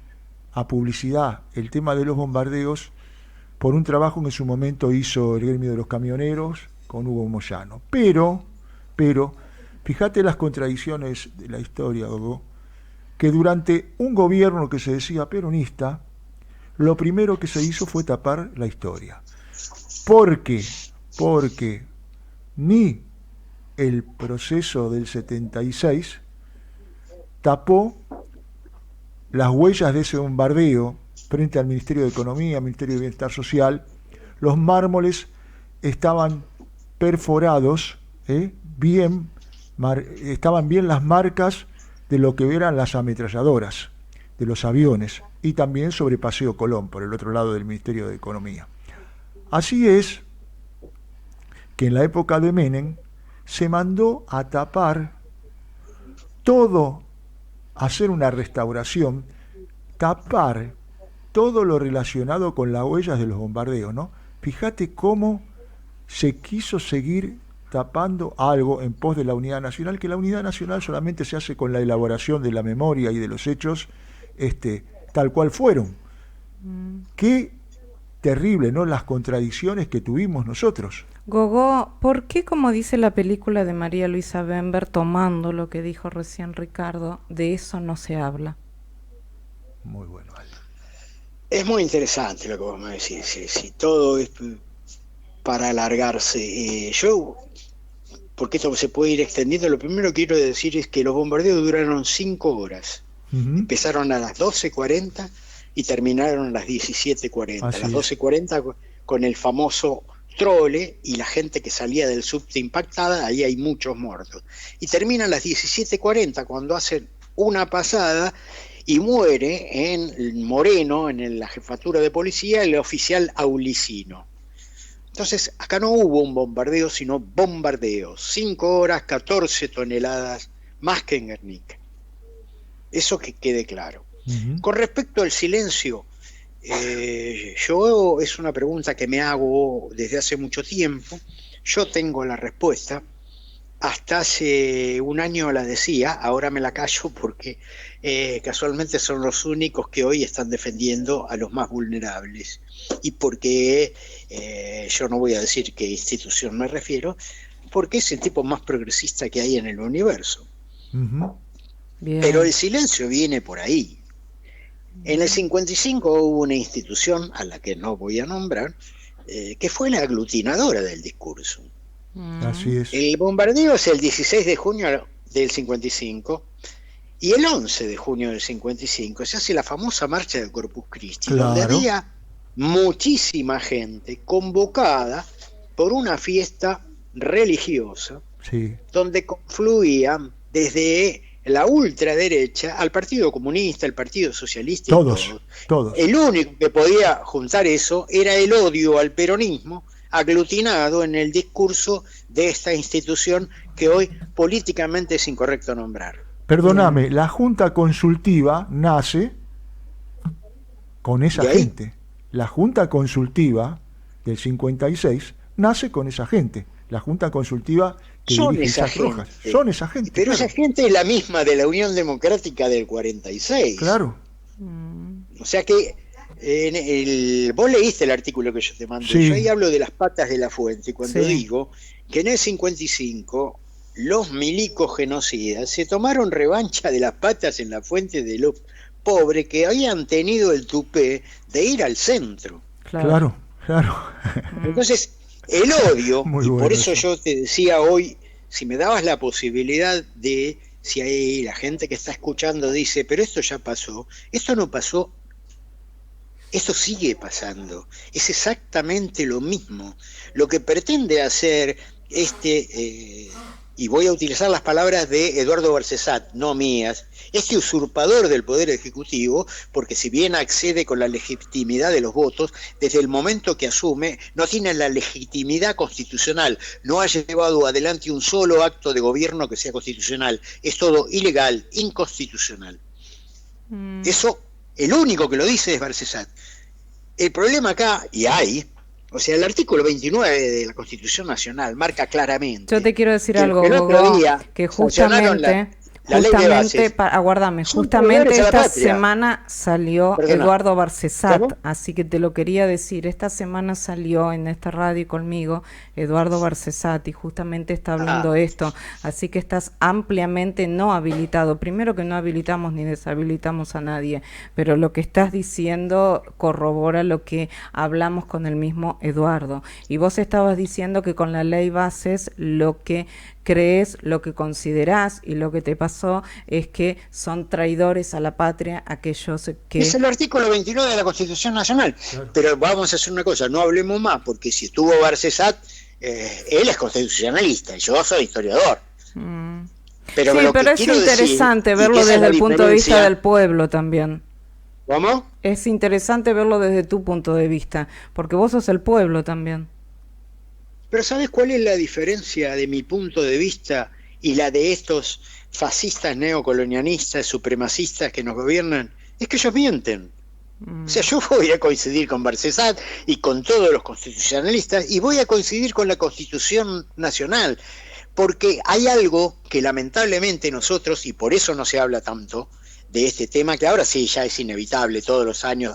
a publicidad el tema de los bombardeos por un trabajo que en su momento hizo el gremio de los camioneros con Hugo Moyano. Pero, fíjate las contradicciones de la historia, Gogo, que durante un gobierno que se decía peronista, lo primero que se hizo fue tapar la historia. Porque ni el proceso del 76 tapó las huellas de ese bombardeo frente al Ministerio de Economía, Ministerio de Bienestar Social. Los mármoles estaban perforados, estaban bien las marcas de lo que eran las ametralladoras de los aviones, y también sobre Paseo Colón, por el otro lado del Ministerio de Economía. Así es que en la época de Menem se mandó a tapar todo, hacer una restauración, tapar todo lo relacionado con las huellas de los bombardeos, ¿no? Fíjate cómo se quiso seguir tapando algo en pos de la unidad nacional, que la unidad nacional solamente se hace con la elaboración de la memoria y de los hechos tal cual fueron. Qué terrible, ¿no?, las contradicciones que tuvimos nosotros. Gogo, ¿por qué, como dice la película de María Luisa Bember, tomando lo que dijo recién Ricardo, de eso no se habla? Muy bueno, Ale. Es muy interesante lo que vos me decís, si todo es para alargarse. Porque esto se puede ir extendiendo, lo primero que quiero decir es que los bombardeos duraron 5 horas. Empezaron a las 12:40 y terminaron a las 17:40. A las 12:40 con el famoso trole y la gente que salía del subte impactada, ahí hay muchos muertos. Y terminan a las 17:40 cuando hacen una pasada y muere en Moreno, en la jefatura de policía, el oficial Aulicino. Entonces, acá no hubo un bombardeo, sino bombardeos. 5 horas, 14 toneladas, más que en Guernica. Eso que quede claro. Con respecto al silencio, yo es una pregunta que me hago desde hace mucho tiempo. Yo tengo la respuesta. Hasta hace un año la decía, ahora me la callo porque casualmente son los únicos que hoy están defendiendo a los más vulnerables. Y porque yo no voy a decir qué institución me refiero, porque es el tipo más progresista que hay en el universo. Bien. Pero el silencio viene por ahí. En el 55 hubo una institución, a la que no voy a nombrar, que fue la aglutinadora del discurso. Así es. El bombardeo es el 16 de junio del 55 y el 11 de junio del 55 se hace la famosa marcha de Corpus Christi, donde había muchísima gente convocada por una fiesta religiosa, donde confluían desde la ultraderecha al Partido Comunista, el Partido Socialista, todos. El único que podía juntar eso era el odio al peronismo, aglutinado en el discurso de esta institución que hoy políticamente es incorrecto nombrar. Perdóname, la Junta Consultiva nace con esa gente. La Junta Consultiva del 56 nace con esa gente. La Junta Consultiva que dirige Isaac Rojas. Son esa gente. Pero esa gente es la misma de la Unión Democrática del 46. Claro. O sea que vos leíste el artículo que yo te mandé. Yo ahí hablo de las patas de la fuente. Y cuando digo que en el 55 los milicos genocidas se tomaron revancha de las patas en la fuente de los pobres que habían tenido el tupé de ir al centro. Claro. Entonces, el odio, y por eso yo te decía hoy, si me dabas la posibilidad de, si hay la gente que está escuchando dice, pero esto ya pasó, esto no pasó, esto sigue pasando, es exactamente lo mismo. Lo que pretende hacer y y voy a utilizar las palabras de Eduardo Barcesat, no mías, este usurpador del Poder Ejecutivo, porque si bien accede con la legitimidad de los votos, desde el momento que asume no tiene la legitimidad constitucional, no ha llevado adelante un solo acto de gobierno que sea constitucional, es todo ilegal, inconstitucional. Eso, el único que lo dice es Barcesat. El problema acá, y hay, o sea, el artículo 29 de la Constitución Nacional marca claramente. Yo te quiero decir que algo, el otro Gogo, día que sancionaron justamente, la ley de bases. aguardame, Son justamente poderes a la esta patria. semana salió Perdona. Eduardo Barcesat, ¿Cómo? así que te lo quería decir, esta semana salió en esta radio conmigo Eduardo Barcesat y justamente está hablando esto, así que estás ampliamente no habilitado. Primero que no habilitamos ni deshabilitamos a nadie, pero lo que estás diciendo corrobora lo que hablamos con el mismo Eduardo. Y vos estabas diciendo que con la ley bases lo que crees, lo que considerás y lo que te pasó es que son traidores a la patria aquellos que... Es el artículo 29 de la Constitución Nacional. Claro. Pero vamos a hacer una cosa, no hablemos más, porque si estuvo Barcesat, él es constitucionalista y yo soy historiador. Pero, sí, pero es interesante verlo desde el punto de vista del pueblo también. ¿Cómo? Es interesante verlo desde tu punto de vista, porque vos sos el pueblo también. Pero ¿sabes cuál es la diferencia de mi punto de vista y la de estos fascistas neocolonialistas, supremacistas que nos gobiernan? Es que ellos mienten. O sea, yo voy a coincidir con Barcesat y con todos los constitucionalistas y voy a coincidir con la Constitución Nacional, porque hay algo que lamentablemente nosotros, y por eso no se habla tanto de este tema, que ahora sí ya es inevitable todos los años,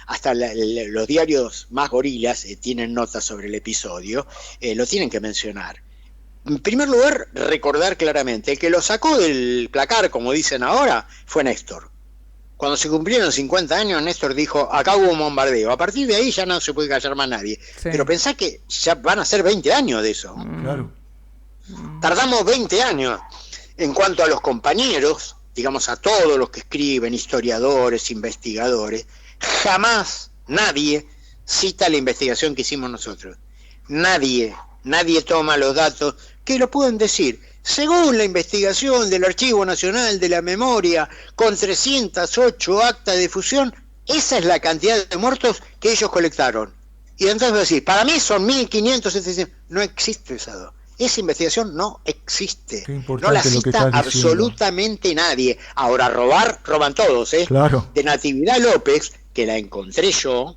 hasta los diarios más gorilas tienen notas sobre el episodio, lo tienen que mencionar. En primer lugar, recordar claramente, el que lo sacó del placar, como dicen ahora, fue Néstor. Cuando se cumplieron 50 años, Néstor dijo, acá hubo un bombardeo. A partir de ahí ya no se puede callar más nadie. Sí. Pero pensá que ya van a ser 20 años de eso. Claro. Tardamos 20 años. En cuanto a los compañeros, digamos a todos los que escriben, historiadores, investigadores, jamás nadie cita la investigación que hicimos nosotros. Nadie toma los datos que lo pueden decir. Según la investigación del Archivo Nacional de la Memoria, con 308 actas de fusión, esa es la cantidad de muertos que ellos colectaron. Y entonces voy a decir, para mí son 1.500, no existe esa. Esa investigación no existe. No la cita absolutamente nadie. Ahora, roban todos, ¿eh? Claro. De Natividad López, que la encontré yo,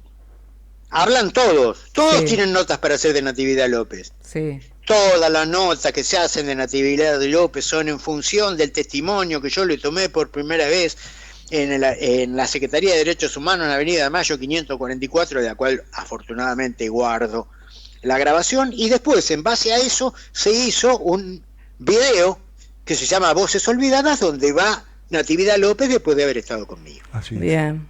hablan todos. Todos tienen notas para hacer de Natividad López. Sí. Todas las notas que se hacen de Natividad de López son en función del testimonio que yo le tomé por primera vez en la Secretaría de Derechos Humanos en la Avenida de Mayo 544, de la cual afortunadamente guardo la grabación, y después en base a eso se hizo un video que se llama Voces Olvidadas, donde va Natividad López después de haber estado conmigo. Así es. Bien.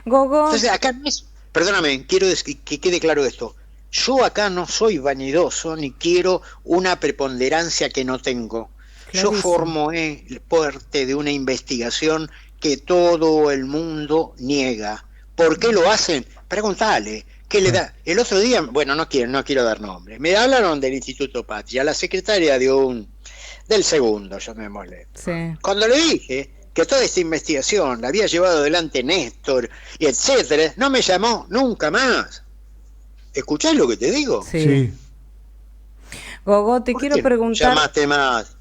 Gogo. Entonces acá no es, perdóname, quiero que quede claro esto. Yo acá no soy vanidoso ni quiero una preponderancia que no tengo. Clarísimo. Yo formo parte de una investigación que todo el mundo niega. ¿Por qué lo hacen? Pregúntale. ¿Qué le da? El otro día, bueno, no quiero dar nombre. Me hablaron del Instituto Patria, la secretaria del segundo, llamémosle. Sí. Cuando le dije que toda esta investigación la había llevado adelante Néstor, y etcétera, no me llamó nunca más. ¿Escuchás lo que te digo? Sí. Gogo, te quiero preguntar... Llamaste más.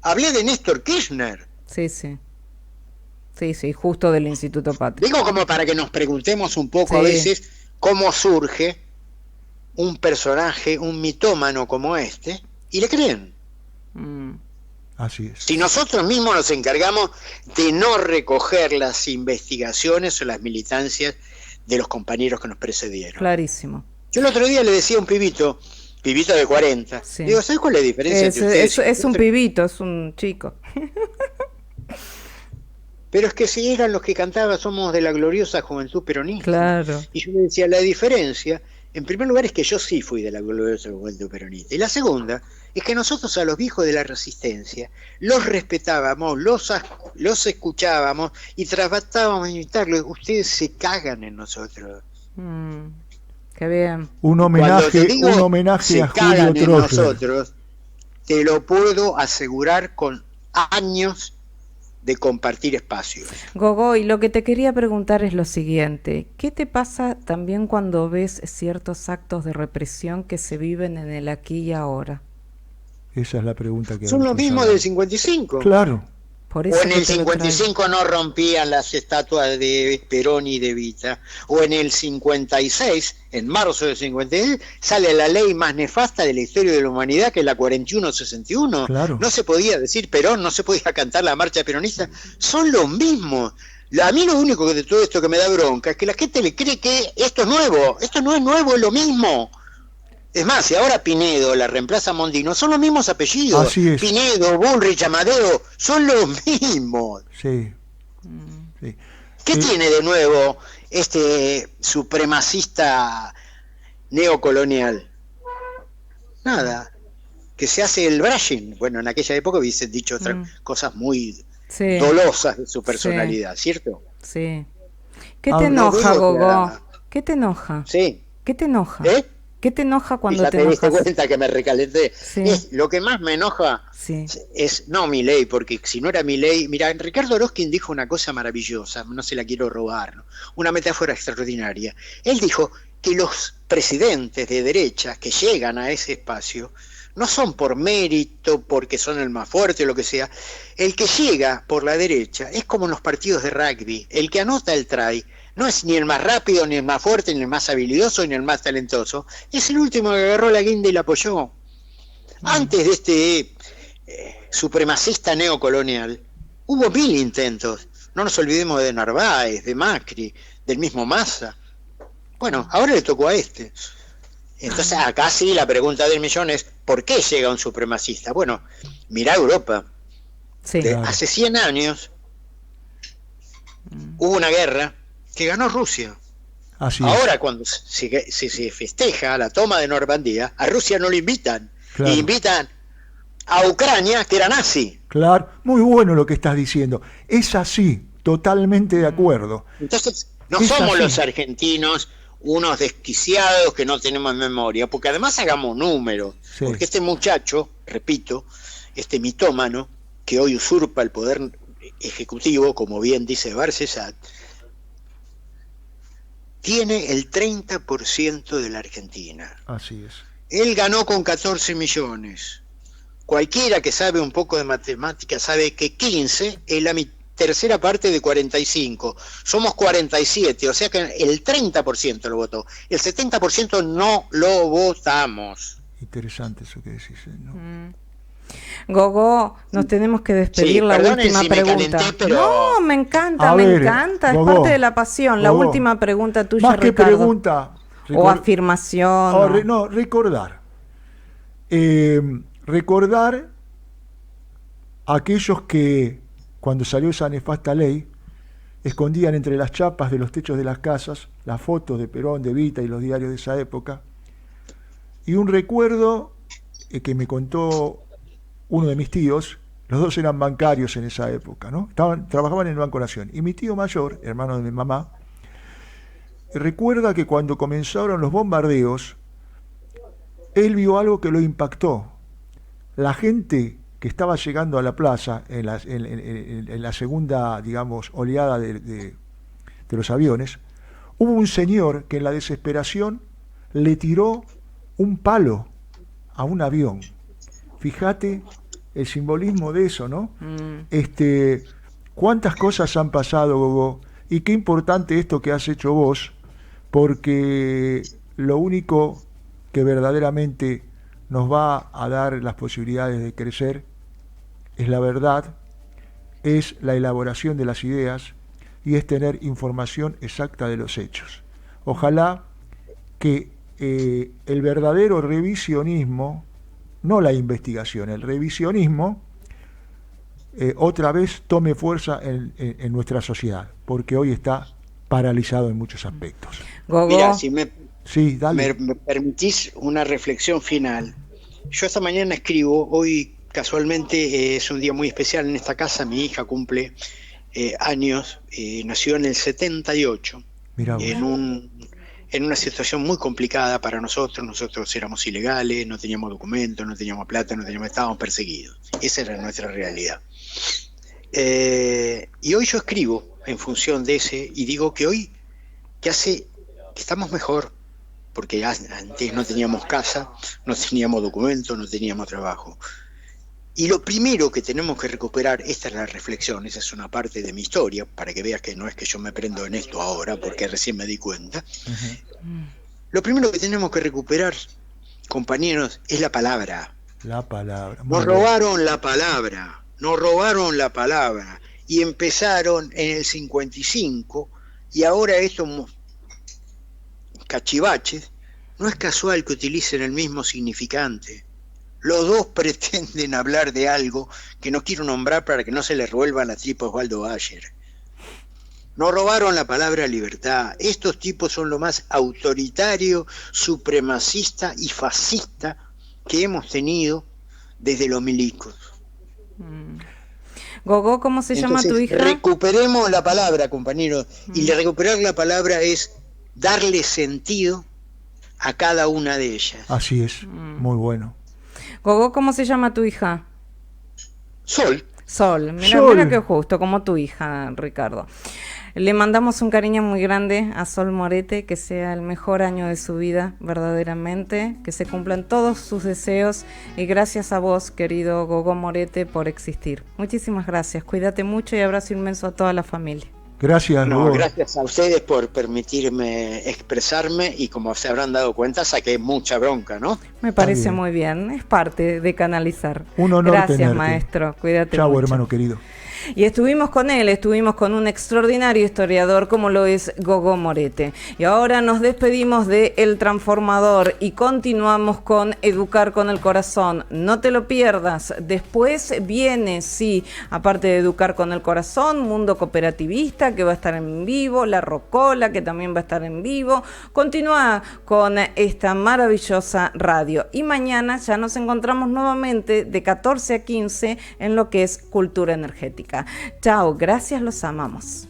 Hablé de Néstor Kirchner. Sí, justo del Instituto Patria. Digo como para que nos preguntemos un poco a veces cómo surge un personaje, un mitómano como este, y le creen. Así es. Si nosotros mismos nos encargamos de no recoger las investigaciones o las militancias de los compañeros que nos precedieron. Clarísimo. Yo el otro día le decía a un pibito de 40, digo, ¿sabes cuál es la diferencia entre ustedes? Es un pibito, es un chico. Pero es que si eran los que cantaban, somos de la gloriosa juventud peronista. Claro. Y yo le decía, la diferencia, en primer lugar, es que yo sí fui de la gloriosa juventud peronista. Y la segunda, es que nosotros a los viejos de la resistencia los respetábamos, los escuchábamos y tratábamos de imitarlos. Ustedes se cagan en nosotros. Qué bien. Un homenaje a Julio Troya. te lo puedo asegurar con años de compartir espacios. Gogo, y lo que te quería preguntar es lo siguiente, ¿qué te pasa también cuando ves ciertos actos de represión que se viven en el aquí y ahora? Esa es la pregunta que... Son los mismos del 55. Claro. Por eso O en que el te lo traigo. 55 no rompían las estatuas de Perón y de Evita. O en el 56, en marzo del 56, sale la ley más nefasta de la historia de la humanidad, que es la 4161. Claro. No se podía decir Perón, no se podía cantar la marcha peronista. Son los mismos. A mí lo único de todo esto que me da bronca es que la gente le cree que esto es nuevo. Esto no es nuevo, es lo mismo. Es más, si ahora Pinedo la reemplaza a Mondino, son los mismos apellidos. Así es. Pinedo, Bullrich, Amadeo, son los mismos. Sí. Sí. ¿Qué tiene de nuevo este supremacista neocolonial? Nada. Que se hace el brushing. Bueno, en aquella época hubiesen dicho otras cosas muy Sí, dolosas de su personalidad, ¿cierto? sí. ¿Qué Ah, te no enoja, digo que Gogo? era- ¿Qué te enoja? Sí. ¿Qué te enoja? ¿Eh? ¿Qué te enoja cuando Ya te te diste enojas? cuenta que me recalenté. Sí. Lo que más me enoja Sí. es no Milei, porque si no era Milei, mira, Ricardo Orozkin dijo una cosa maravillosa, no se la quiero robar, ¿no? Una metáfora extraordinaria. Él dijo que los presidentes de derecha que llegan a ese espacio no son por mérito, porque son el más fuerte o lo que sea. El que llega por la derecha es como en los partidos de rugby, el que anota el try no es ni el más rápido, ni el más fuerte, ni el más habilidoso, ni el más talentoso, es el último que agarró la guinda y la apoyó. Antes de este supremacista neocolonial, hubo 1000 intentos. No nos olvidemos de Narváez, de Macri, del mismo Massa. Bueno, ahora le tocó a este. Entonces, acá sí la pregunta del millón es, ¿por qué llega un supremacista? Bueno, mirá Europa. Sí. Claro. Hace 100 años hubo una guerra que ganó Rusia. Así es. Ahora, cuando se festeja la toma de Normandía, a Rusia no lo invitan. Claro. Invitan a Ucrania, que era nazi. Claro, muy bueno lo que estás diciendo. Es así, totalmente de acuerdo. Entonces, no Es somos así. los argentinos unos desquiciados que no tenemos memoria, porque además hagamos números. Sí. Porque este muchacho, repito, este mitómano, que hoy usurpa el poder ejecutivo, como bien dice Barcesat, tiene el 30% de la Argentina. Así es. Él ganó con 14 millones. Cualquiera que sabe un poco de matemáticas sabe que 15 es la tercera parte de 45. Somos 47, o sea que el 30% lo votó. El 70% no lo votamos. Interesante eso que decís, ¿no? Gogo, nos tenemos que despedir. Sí, la perdonen última si me pregunta. calenté, pero- No, me encanta, A me ver, encanta. Gogo, es parte de la pasión. La Gogo, última pregunta tuya, Más que Ricardo. pregunta. O afirmación. No, recordar. Recordar a aquellos que, cuando salió esa nefasta ley, escondían entre las chapas de los techos de las casas las fotos de Perón, de Evita y los diarios de esa época. Y un recuerdo que me contó uno de mis tíos, los dos eran bancarios en esa época, ¿no? Trabajaban en el Banco Nación. Y mi tío mayor, hermano de mi mamá, recuerda que cuando comenzaron los bombardeos, él vio algo que lo impactó. La gente que estaba llegando a la plaza en la segunda, digamos, oleada de los aviones, hubo un señor que en la desesperación le tiró un palo a un avión. Fíjate el simbolismo de eso, ¿no? Cuántas cosas han pasado, Gogo, y qué importante esto que has hecho vos, porque lo único que verdaderamente nos va a dar las posibilidades de crecer es la verdad, es la elaboración de las ideas y es tener información exacta de los hechos. Ojalá que el verdadero revisionismo, no la investigación, el revisionismo, otra vez tome fuerza en nuestra sociedad, porque hoy está paralizado en muchos aspectos. Gogo. Mira, si me Sí, dale. me permitís una reflexión final. Yo esta mañana escribo, hoy casualmente es un día muy especial en esta casa, mi hija cumple años, nació en el 78, Mirá vos. en una situación muy complicada para nosotros. Nosotros éramos ilegales, no teníamos documentos, no teníamos plata, estábamos perseguidos. Esa era nuestra realidad. Y hoy yo escribo en función de ese y digo que hoy que estamos mejor, porque antes no teníamos casa, no teníamos documentos, no teníamos trabajo. Y lo primero que tenemos que recuperar, esta es la reflexión, esa es una parte de mi historia, para que veas que no es que yo me prendo en esto ahora, porque recién me di cuenta. Lo primero que tenemos que recuperar, compañeros, es la palabra. La palabra. Nos robaron la palabra, y empezaron en el 55, y ahora estos cachivaches, no es casual que utilicen el mismo significante. Los dos pretenden hablar de algo que no quiero nombrar para que no se le revuelvan a tipo Osvaldo Bayer. Nos robaron la palabra libertad. Estos tipos son lo más autoritario, supremacista y fascista que hemos tenido desde los milicos. Gogó, ¿cómo se llama tu hija? Recuperemos la palabra, compañeros. Y recuperar la palabra es darle sentido a cada una de ellas. Así es, muy bueno. Gogó, ¿cómo se llama tu hija? Sol. Mira qué justo, como tu hija, Ricardo. Le mandamos un cariño muy grande a Sol Morete, que sea el mejor año de su vida, verdaderamente, que se cumplan todos sus deseos, y gracias a vos, querido Gogó Morete, por existir. Muchísimas gracias, cuídate mucho y abrazo inmenso a toda la familia. Gracias, no, gracias a ustedes por permitirme expresarme, y como se habrán dado cuenta, saqué mucha bronca, ¿no? Me parece muy bien, es parte de canalizar. Un honor gracias, tenerte. Maestro, cuídate Chau, mucho. hermano querido. Y estuvimos con él, estuvimos con un extraordinario historiador como lo es Gogó Morete. Y ahora nos despedimos de El Transformador y continuamos con Educar con el Corazón. No te lo pierdas. Después viene, sí, aparte de Educar con el Corazón, Mundo Cooperativista, que va a estar en vivo, La Rocola, que también va a estar en vivo. Continúa con esta maravillosa radio. Y mañana ya nos encontramos nuevamente de 14 a 15 en lo que es Cultura Energética. Chao, gracias, los amamos.